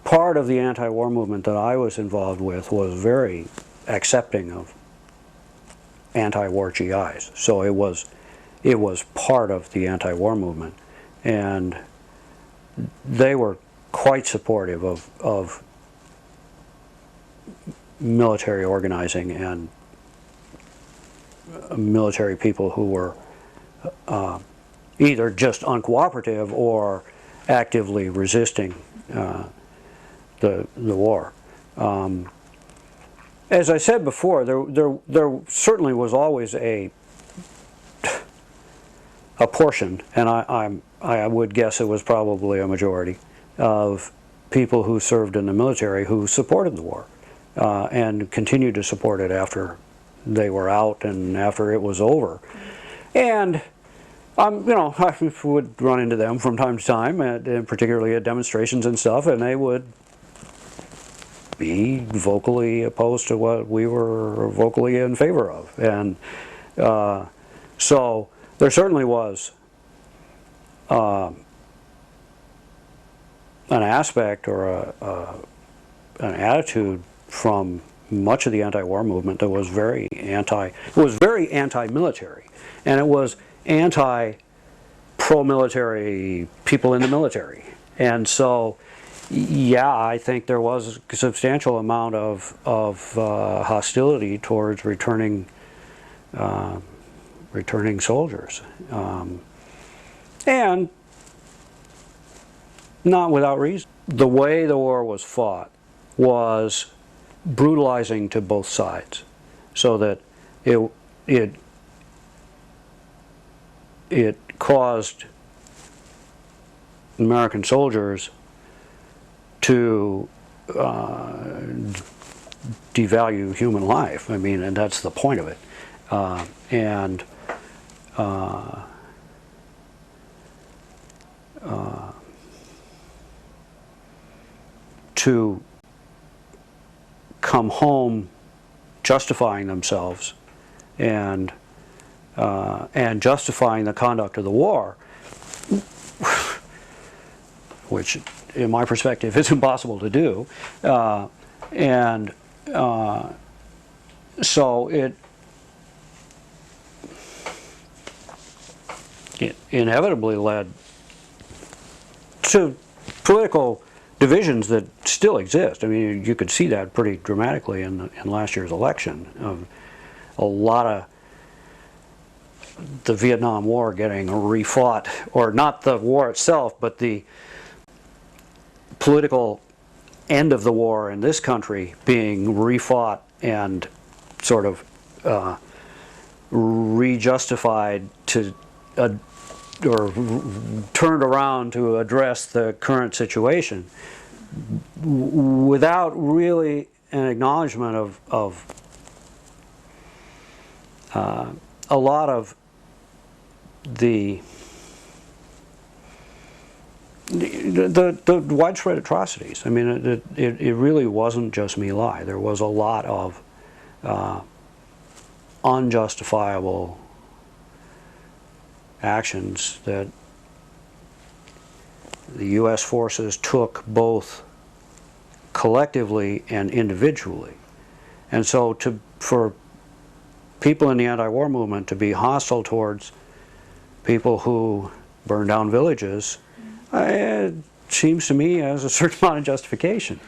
part of the anti-war movement that I was involved with was very accepting of anti-war GIs. So it was part of the anti-war movement, and they were quite supportive of military organizing and military people who were either just uncooperative or actively resisting the war. As I said before, there certainly was always a portion, and I would guess it was probably a majority, of people who served in the military who supported the war and continued to support it after they were out and after it was over. And you know, I would run into them from time to time, and particularly at demonstrations and stuff, and they would be vocally opposed to what we were vocally in favor of. And so there certainly was an aspect or an attitude from much of the anti-war movement that was very anti-military, and it was anti-pro-military people in the military. And so, yeah, I think there was a substantial amount of hostility towards returning soldiers, and not without reason. The way the war was fought was brutalizing to both sides, so that it caused American soldiers to devalue human life. I mean, and that's the point of it. To come home justifying themselves and justifying the conduct of the war, which in my perspective is impossible to do, so it inevitably led to political divisions that still exist. I mean, you could see that pretty dramatically in last year's election. A lot of the Vietnam War getting refought, or not the war itself, but the political end of the war in this country being refought and sort of rejustified to or turned around to address the current situation, without really an acknowledgement of a lot of the widespread atrocities. I mean, it really wasn't just My Lai. There was a lot of unjustifiable actions that the U.S. forces took both collectively and individually. And so for people in the anti-war movement to be hostile towards people who burn down villages, it seems to me as a certain amount of justification.